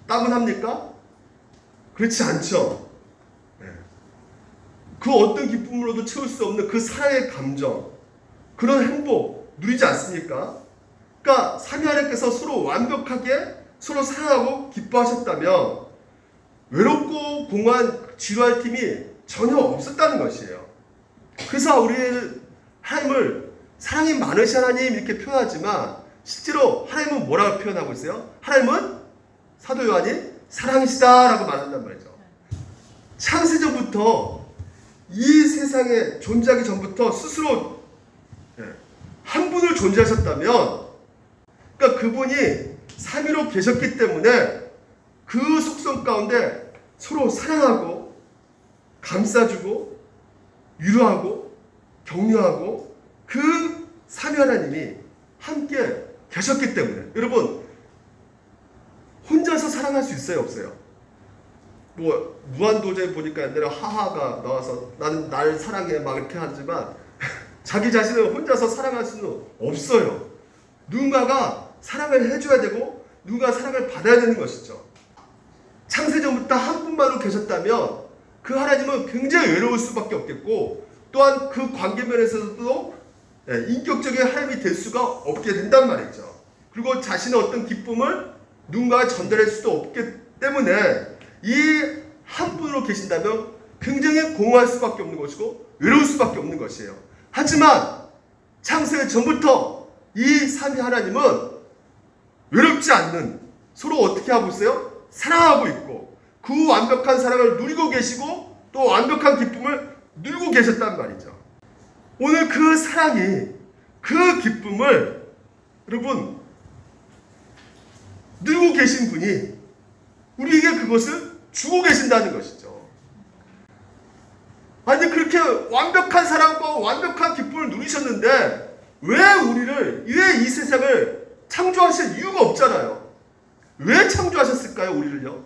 따분합니까? 그렇지 않죠. 그 어떤 기쁨으로도 채울 수 없는 그 사랑의 감정, 그런 행복 누리지 않습니까? 그러니까 삼위 하나님께서 서로 완벽하게 서로 사랑하고 기뻐하셨다면 외롭고 공허한 지루할 틈이 전혀 없었다는 것이에요. 그래서 우리 하나님을 사랑이 많으신 하나님 이렇게 표현하지만 실제로 하나님은 뭐라고 표현하고 있어요? 하나님은 사도 요한이 사랑이시다라고 말한단 말이죠. 창세전부터 이 세상에 존재하기 전부터 스스로 한 분을 존재하셨다면, 그러니까 그분이 삼위로 계셨기 때문에 그 속성 가운데 서로 사랑하고 감싸주고 위로하고 격려하고 그 삼위 하나님이 함께 계셨기 때문에, 여러분, 혼자서 사랑할 수 있어요, 없어요? 뭐 무한도전에 보니까 옛날에 하하가 나와서 나는 날 사랑해 막 이렇게 하지만 자기 자신을 혼자서 사랑할 수는 없어요. 누군가가 사랑을 해줘야 되고 누군가 사랑을 받아야 되는 것이죠. 창세전부터 한 분만으로 계셨다면 그 하나님은 굉장히 외로울 수밖에 없겠고, 또한 그 관계 면에서도 인격적인 하나님이 될 수가 없게 된단 말이죠. 그리고 자신의 어떤 기쁨을 누군가가 전달할 수도 없기 때문에 이 한 분으로 계신다면 굉장히 공허할 수밖에 없는 것이고 외로울 수밖에 없는 것이에요. 하지만 창세 전부터 이 삼위 하나님은 외롭지 않는, 서로 어떻게 하고 있어요? 사랑하고 있고 그 완벽한 사랑을 누리고 계시고 또 완벽한 기쁨을 누리고 계셨단 말이죠. 오늘 그 사랑이, 그 기쁨을 여러분 누리고 계신 분이 우리에게 그것을 주고 계신다는 것이죠. 아니, 그렇게 완벽한 사랑과 완벽한 기쁨을 누리셨는데 왜 이 세상을 창조하실 이유가 없잖아요. 왜 창조하셨을까요, 우리를요?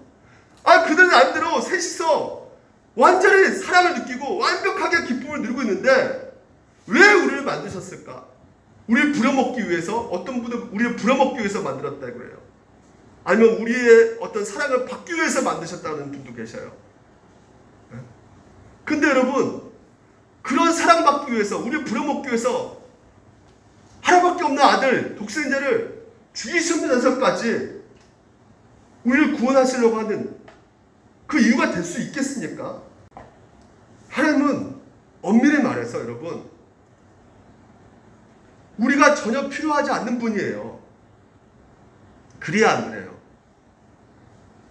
그들 나름대로 셋이서 완전히 사랑을 느끼고 완벽하게 기쁨을 누리고 있는데 왜 우리를 만드셨을까? 우리를 부려먹기 위해서, 어떤 분은 우리를 부려먹기 위해서 만들었다고 그래요. 아니면 우리의 어떤 사랑을 받기 위해서 만드셨다는 분도 계셔요. 근데 여러분, 그런 사랑받기 위해서, 우리를 부려먹기 위해서 하나밖에 없는 아들, 독생자를 죽이시면서까지 우리를 구원하시려고 하는 그 이유가 될 수 있겠습니까? 하나님은 엄밀히 말해서 여러분, 우리가 전혀 필요하지 않는 분이에요. 그래야 안 그래요?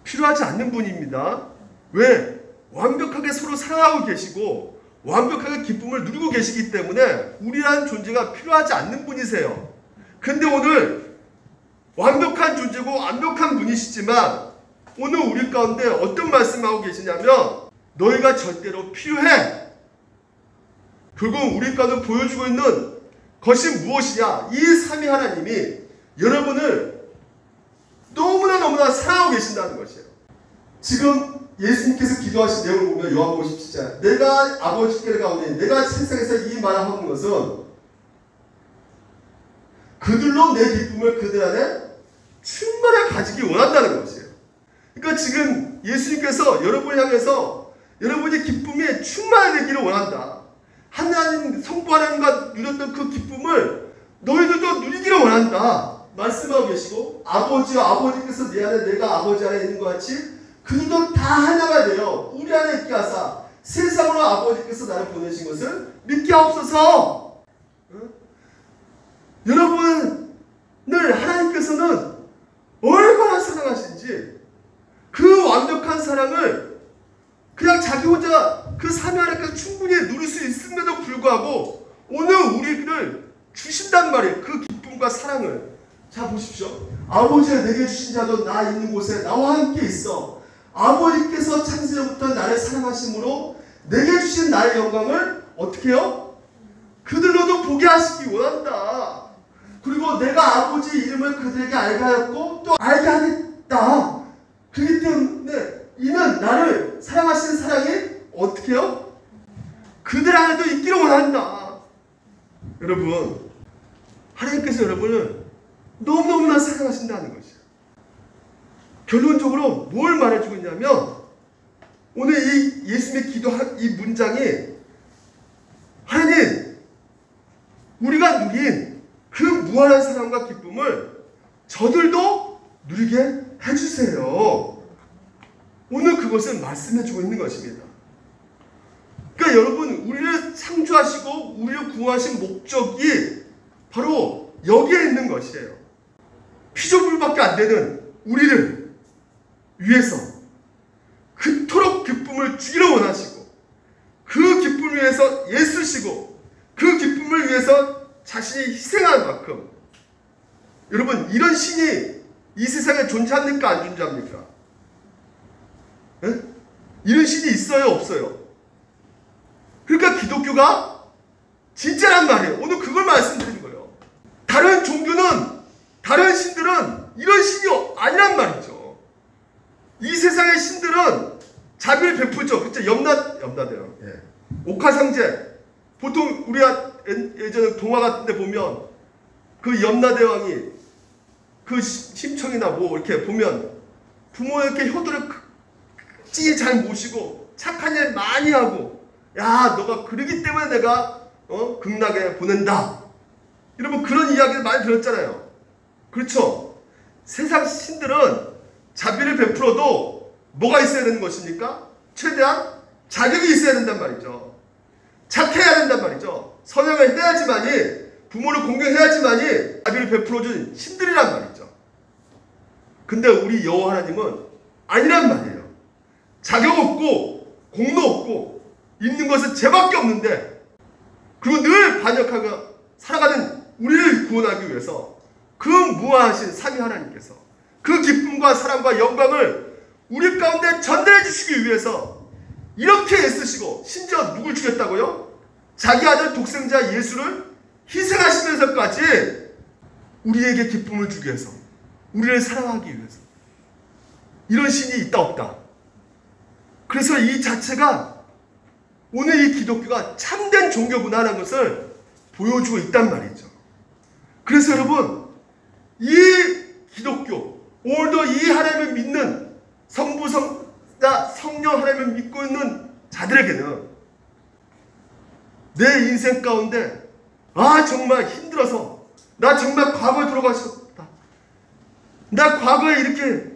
필요하지 않는 분입니다. 왜? 완벽하게 서로 사랑하고 계시고 완벽하게 기쁨을 누리고 계시기 때문에 우리라는 존재가 필요하지 않는 분이세요. 근데 오늘 완벽한 존재고 완벽한 분이시지만 오늘 우리 가운데 어떤 말씀을 하고 계시냐면 너희가 절대로 필요해. 결국 우리 가운데 보여주고 있는 것이 무엇이냐? 이 삼위 하나님이 여러분을 너무나 사랑하고 계신다는 것이에요. 지금 예수님께서 기도하신 내용을 보면 요한복음 17장, 내가 아버지께 가오니 내가 세상에서 이 말을 하는 것은 그들로 내 기쁨을 그들 안에 충만히 가지기 원한다는 것이에요. 그러니까 지금 예수님께서 여러분을 향해서 여러분의 기쁨이 충만해지기를 원한다. 하나님, 성부 하나님과 누렸던 그 기쁨을 너희들도 누리기를 원한다 말씀하고 계시고, 아버지께서 내 안에 내가 아버지 안에 있는 것 같이 그들도 다 하나가 되어 우리 안에 있게 하사 세상으로 아버지께서 나를 보내신 것을 믿게 하옵소서. 여러분을 하나님께서는 얼마나 사랑하신지 그 완벽한 사랑을 그냥 자기 혼자 그 삼위 하나님께서 충분히 누릴 수 있음에도 불구하고 오늘 우리를 주신단 말이에요. 그 기쁨과 사랑을. 자, 보십시오. 아버지가 내게 주신 자도 나 있는 곳에 나와 함께 있어. 아버지께서 창세전부터 나를 사랑하심으로 내게 주신 나의 영광을 어떻게 해요? 그들로도 보게 하시기 원한다. 그리고 내가 아버지 이름을 그들에게 알게 하였고 또 알게 하겠다. 그렇기 때문에 이는 나를 사랑하시는 사랑이 어떻게 해요? 그들 안에도 있기를 원한다. 여러분, 하나님께서 여러분을 너무너무나 사랑하신다는 것이에요. 결론적으로 뭘 말해주고 있냐면 오늘 이 예수님의 기도한 이 문장이 하나님, 우리가 누린 그 무한한 사랑과 기쁨을 저들도 누리게 해주세요. 오늘 그것을 말씀해주고 있는 것입니다. 그러니까 여러분, 우리를 창조하시고 우리를 구원하신 목적이 바로 여기에 있는 것이에요. 피조물밖에 안 되는 우리를 위해서 그토록 기쁨을 주기를 원하시고 그 기쁨을 위해서 애쓰시고 그 기쁨을 위해서 자신이 희생한 만큼, 여러분, 이런 신이 이 세상에 존재합니까? 안 존재합니까? 에? 이런 신이 있어요? 없어요? 그러니까 기독교가 진짜란 말이에요. 오늘 그걸 말씀드리는 거예요. 다른 종교는, 다른 신들은 이런 신이 아니란 말이죠. 이 세상의 신들은 자비를 베풀죠. 그렇죠? 염라대왕, 예. 옥화상제. 보통 우리가 예전에 동화 같은 데 보면 그 염라대왕이 그 심청이나 뭐 이렇게 보면 부모에게 효도를 찌 잘 모시고 착한 일 많이 하고, 야, 너가 그러기 때문에 내가 극락에 보낸다. 여러분, 그런 이야기를 많이 들었잖아요. 그렇죠? 세상 신들은 자비를 베풀어도 뭐가 있어야 되는 것입니까? 최대한 자격이 있어야 된단 말이죠. 착해야 된단 말이죠. 선행을 해야지만이, 부모를 공경해야지만이 자비를 베풀어준 신들이란 말이죠. 근데 우리 여호와 하나님은 아니란 말이에요. 자격 없고 공로 없고 있는 것은 죄밖에 없는데, 그리고 늘 반역하고 살아가는 우리를 구원하기 위해서 그 무한하신 삼위 하나님께서 그 기쁨과 사랑과 영광을 우리 가운데 전달해 주시기 위해서 이렇게 애쓰시고, 심지어 누굴 죽였다고요? 자기 아들 독생자 예수를 희생하시면서까지 우리에게 기쁨을 주기 위해서, 우리를 사랑하기 위해서. 이런 신이 있다 없다. 그래서 이 자체가 오늘 이 기독교가 참된 종교구나라는 것을 보여주고 있단 말이죠. 그래서 여러분, 이 기독교, 오늘도 이 하나님을 믿는 성부, 성령 하나님을 믿고 있는 자들에게는 내 인생 가운데 정말 힘들어서, 나 정말 과거에 돌아가고 싶다, 나 과거에 이렇게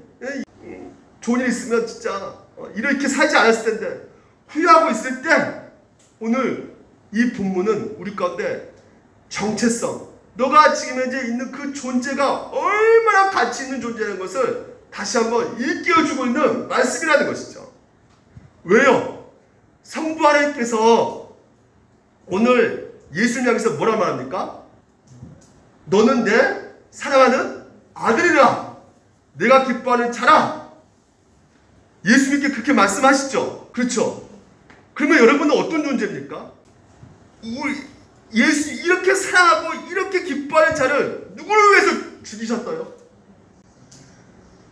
좋은 일 있으면 진짜 이렇게 살지 않았을 텐데 후회하고 있을 때 오늘 이 본문은 우리 가운데 정체성, 너가 지금 현재 있는 그 존재가 얼마나 가치 있는 존재라는 것을 다시 한번 일깨워주고 있는 말씀이라는 것이죠. 왜요? 성부 하나님께서 오늘 예수님 향해서 뭐라 말합니까? 너는 내 사랑하는 아들이라, 내가 기뻐하는 자라. 예수님께 그렇게 말씀하시죠. 그렇죠? 그러면 여러분은 어떤 존재입니까? 예수 이렇게 사랑하고 이렇게 기뻐하는 자를 누구를 위해서 죽이셨어요?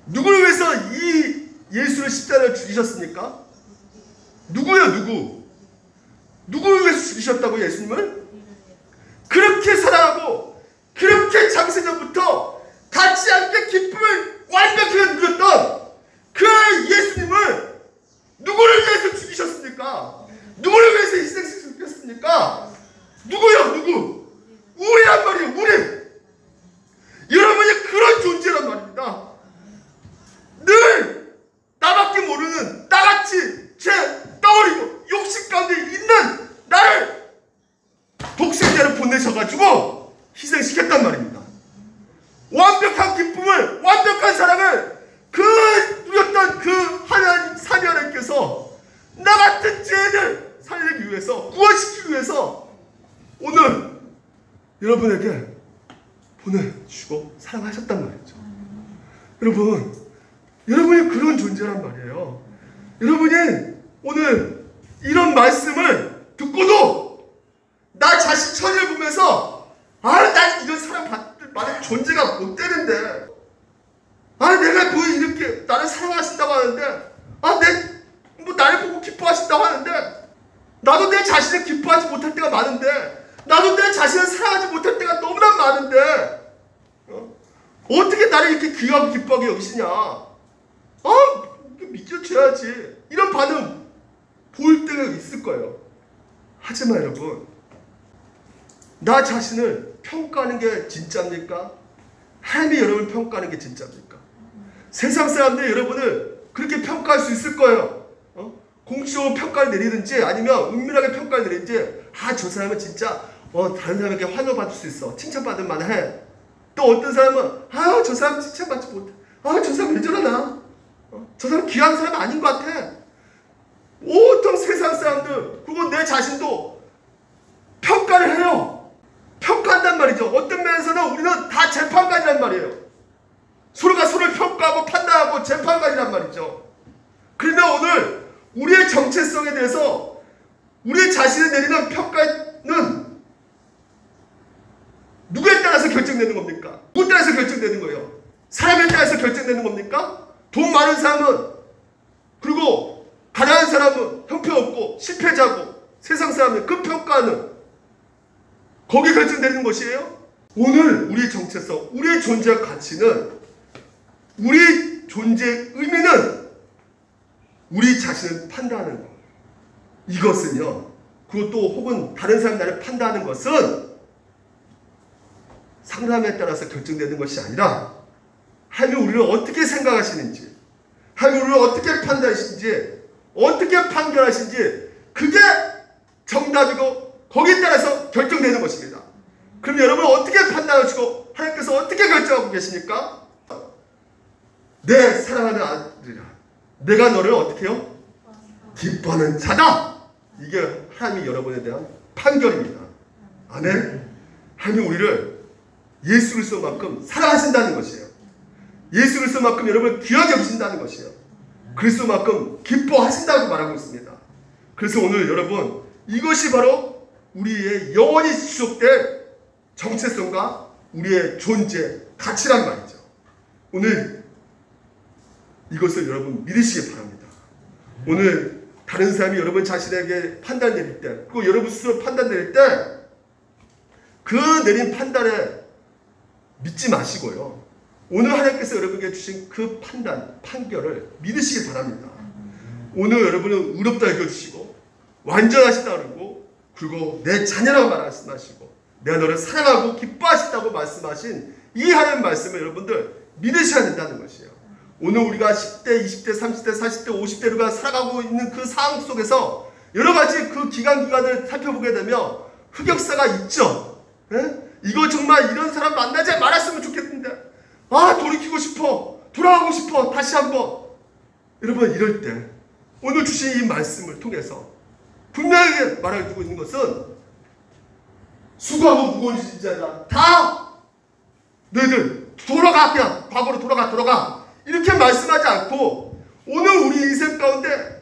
누구를 위해서 이 예수를 십자가에 죽이셨습니까? 누구예요? 누구를 위해서 죽이셨다고 예수님을? 그렇게 사랑하고 그렇게 장세전부터 같이 함께 기쁨을 완벽하게 누렸던 그 예수님을 누구를 위해서 죽이셨습니까? 누구를 위해서 희생시켰습니까? 누구요? 누구? 우리란 말이에요. 우리. 여러분이 그런 존재란 말입니다. 늘 나밖에 모르는 나같이 죄 떠버리고 욕심 가운데 있는 나를 독생자를 보내셔가지고 희생시켰단 말입니다. 완벽한 기쁨을, 완벽한 사랑을 누렸던 그 하나님 사미 하나님께서 나 같은 죄인을 살리기 위해서, 구원시키기 위해서 오늘 여러분에게 보내주시고 사랑하셨단 말이죠. 여러분이 그런 존재란 말이에요. 여러분이 오늘 이런 말씀을 듣고도 나 자신 처지를 보면서 난 이런 사람 받을 존재가 못 되는데, 내가 뭐 이렇게 나를 사랑하신다고 하는데, 나를 보고 기뻐하신다고 하는데, 나도 내 자신을 기뻐하지 못할 때가 많은데, 나도 내 자신을 사랑하지 못할 때가 너무나 많은데, 어떻게 나를 이렇게 귀하고 기뻐하게 여기시냐? 믿어줘야지. 이런 반응 보일 때가 있을 거예요. 하지만 여러분, 나 자신을 평가하는 게 진짜입니까? 하나님이 여러분을 평가하는 게 진짜입니까? 세상 사람들이 여러분을 그렇게 평가할 수 있을 거예요. 공식적으로 평가를 내리든지 아니면 은밀하게 평가를 내리든지, 저 사람은 진짜 다른 사람에게 환호받을 수 있어. 칭찬받을 만해. 또 어떤 사람은 저 사람 칭찬받지 못해. 저 사람 왜 저러나? 저 사람 귀한 사람 아닌 것 같아. 온통 세상 사람들, 그리고 내 자신도 평가를 해요. 평가한단 말이죠. 어떤 면에서는 우리는 다 재판관이란 말이에요. 서로가 서로를 평가하고 판단하고 재판관이란 말이죠. 그러면 오늘 우리의 정체성에 대해서 우리 자신이 내리는 평가는 누구에 따라서 결정되는 겁니까? 누구에 따라서 결정되는 거예요? 사람에 따라서 결정되는 겁니까? 돈 많은 사람은, 그리고 가난한 사람은 형편없고 실패자고, 세상 사람은 그 평가는 거기에 결정되는 것이에요? 오늘 우리의 정체성, 우리의 존재와 가치는, 우리 존재의 의미는 우리 자신을 판단하는 거예요. 이것은요, 그것도 혹은 다른 사람이 나를 판단하는 것은 사람에 따라서 결정되는 것이 아니라 하나님이 우리를 어떻게 생각하시는지, 하나님이 우리를 어떻게 판단하시는지, 어떻게 판결하시는지, 그게 정답이고 거기에 따라서 결정되는 것입니다. 그럼 여러분은 어떻게 판단하시고 하나님께서 어떻게 결정하고 계십니까? 내 사랑하는 아들이라, 내가 너를 어떻게 해요? 기뻐하는 자다. 이게 하나님이 여러분에 대한 판결입니다. 아멘. 하나님이 우리를 예수 그리스도만큼 사랑하신다는 것이에요. 예수 그리스도만큼 여러분을 귀하게 여기신다는 것이에요. 그리스도만큼 기뻐하신다고 말하고 있습니다. 그래서 오늘 여러분, 이것이 바로 우리의 영원히 지속될 정체성과 우리의 존재, 가치란 말이죠. 오늘 이것을 여러분 믿으시기 바랍니다. 오늘 다른 사람이 여러분 자신에게 판단 내릴 때, 그리고 여러분 스스로 판단 내릴 때, 그 내린 판단에 믿지 마시고요, 오늘 하나님께서 여러분에게 주신 그 판결을 믿으시기 바랍니다. 오늘 여러분은 의롭다 여겨주시고 완전하시다 그러고, 그리고 내 자녀라고 말씀하시고 내가 너를 사랑하고 기뻐하신다고 말씀하신 이 하나님 말씀을 여러분들 믿으셔야 된다는 것이에요. 오늘 우리가 10대, 20대, 30대, 40대, 50대가 살아가고 있는 그 상황 속에서 여러 가지 그 기간을 살펴보게 되면 흑역사가 있죠. 예? 이거 정말 이런 사람 만나지 말았으면 좋겠는데, 돌이키고 싶어, 돌아가고 싶어, 다시 한번. 여러분, 이럴 때 오늘 주신 이 말씀을 통해서 분명하게 말해주고 있는 것은 수고하고 무거운 짐자들아 다 너희들 돌아가, 그냥 과거로 돌아가 이렇게 말씀하지 않고, 오늘 우리 인생 가운데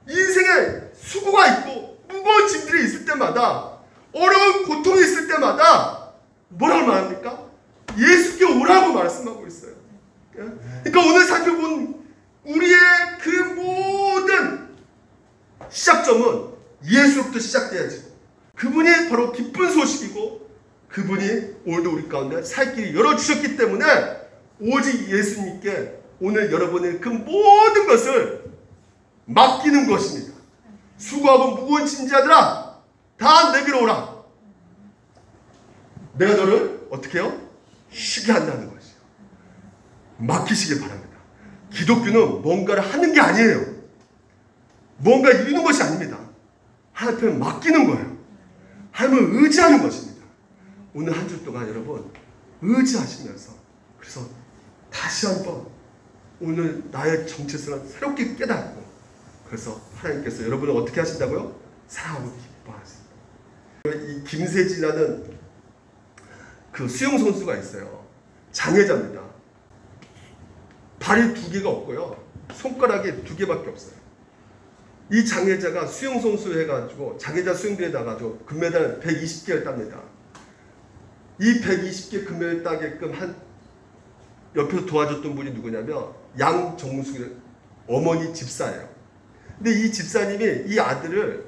인생에 수고가 있고 무거운 짐들이 있을 때마다, 어려운 고통이 있을 때마다 뭐라고 말합니까? 예수께 오라고 말씀하고 있어요. 그러니까 오늘 살펴본 우리의 그 모든 시작점은 예수로부터 시작돼야지. 그분이 바로 기쁜 소식이고, 그분이 오늘도 우리 가운데 살 길이 열어주셨기 때문에 오직 예수님께 오늘 여러분의 그 모든 것을 맡기는 것입니다. 수고하고 무거운 짐자들아 다 내게로 오라. 내가 너를 어떻게 해요? 쉬게 한다는 것이요. 맡기시기 바랍니다. 기독교는 뭔가를 하는 게 아니에요. 뭔가 이루는 것이 아닙니다. 하나님께 맡기는 거예요. 하나님을 의지하는 것입니다. 오늘 한 주 동안 여러분 의지하시면서, 그래서 다시 한번 오늘 나의 정체성을 새롭게 깨닫고, 그래서 하나님께서 여러분을 어떻게 하신다고요? 사랑하고 기뻐하신다. 이 김세진이라는 그 수영 선수가 있어요. 장애자입니다. 발이 2개가 없고요, 손가락이 2개밖에 없어요. 이 장애자가 수영 선수 해가지고 장애자 수영대회 나가지고 금메달 120개를 땁니다. 이 120개 금메달 따게끔 한 옆에서 도와줬던 분이 누구냐면 양정숙 어머니 집사예요. 근데 이 집사님이 이 아들을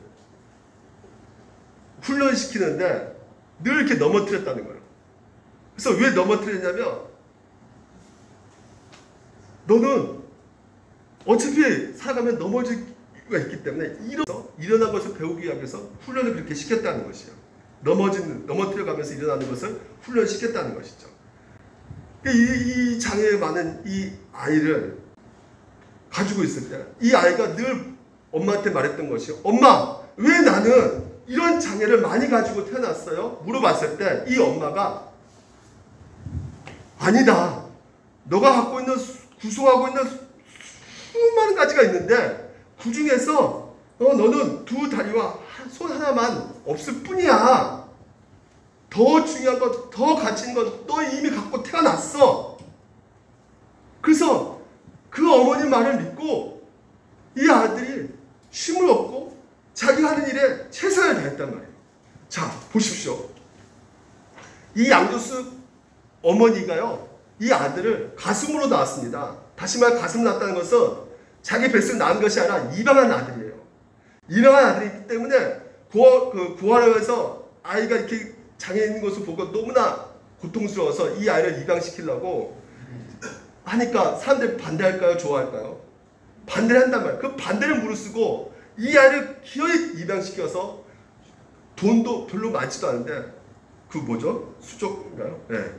훈련시키는데 늘 이렇게 넘어뜨렸다는 거예요. 그래서 왜 넘어뜨렸냐면, 너는 어차피 살아가면 넘어질 가 있기 때문에 일어난 것을 배우기 위해서 훈련을 그렇게 시켰다는 것이에요. 넘어뜨려가면서 일어나는 것을 훈련시켰다는 것이죠. 이 장애에 많은 이 아이를 가지고 있을 때 이 아이가 늘 엄마한테 말했던 것이, 엄마, 왜 나는 이런 장애를 많이 가지고 태어났어요? 물어봤을 때 이 엄마가, 아니다, 너가 갖고 있는, 구성하고 있는 수많은 가지가 있는데 그 중에서 너는 2 다리와 손 하나만 없을 뿐이야. 더 중요한 것, 더 가치 있는 건 너 이미 갖고 태어났어. 그래서 그 어머니 말을 믿고 이 아들이 쉼을 얻고 자기가 하는 일에 최선을 다했단 말이에요. 자, 보십시오. 이 양조수 어머니가요, 이 아들을 가슴으로 낳았습니다. 다시 말해 가슴으로 낳았다는 것은 자기 뱃속에 낳은 것이 아니라 입양한 아들이에요. 입양한 아들이기 때문에 구하려서 아이가 이렇게 장애 있는 것을 보고 너무나 고통스러워서 이 아이를 입양시키려고 하니까 사람들이 반대할까요? 좋아할까요? 반대를 한단 말이에요. 그 반대를 무릅쓰고 이 아이를 기어이 입양시켜서 돈도 별로 많지도 않은데, 그 뭐죠? 수족인가요? 네.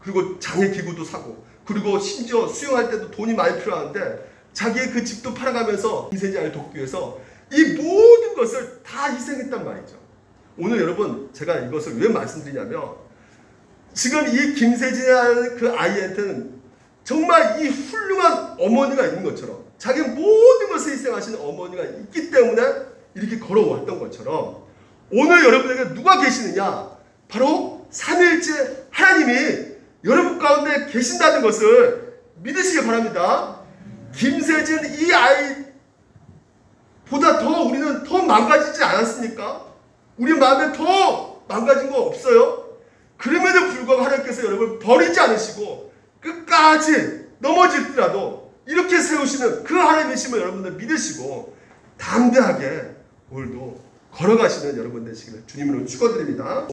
그리고 장애 기구도 사고, 그리고 심지어 수영할 때도 돈이 많이 필요한데 자기의 그 집도 팔아가면서 김세진 아이를 돕기 위해서 이 모든 것을 다 희생했단 말이죠. 오늘 여러분 제가 이것을 왜 말씀드리냐면, 지금 이 김세진이라는 그 아이한테는 정말 이 훌륭한 어머니가 있는 것처럼, 자기 모든 것을 희생하시는 어머니가 있기 때문에 이렇게 걸어왔던 것처럼, 오늘 여러분에게 누가 계시느냐? 바로 삼위일체 하나님이 여러분 가운데 계신다는 것을 믿으시기 바랍니다. 김세진 이 아이보다 더 우리는 더 망가지지 않았습니까? 우리 마음에 더 망가진 거 없어요? 그럼에도 불구하고 하나님께서 여러분을 버리지 않으시고 끝까지 넘어질지라도 이렇게 세우시는 그 하나님이심을 여러분들 믿으시고 담대하게 오늘도 걸어가시는 여러분 되시기를 주님으로 축원드립니다.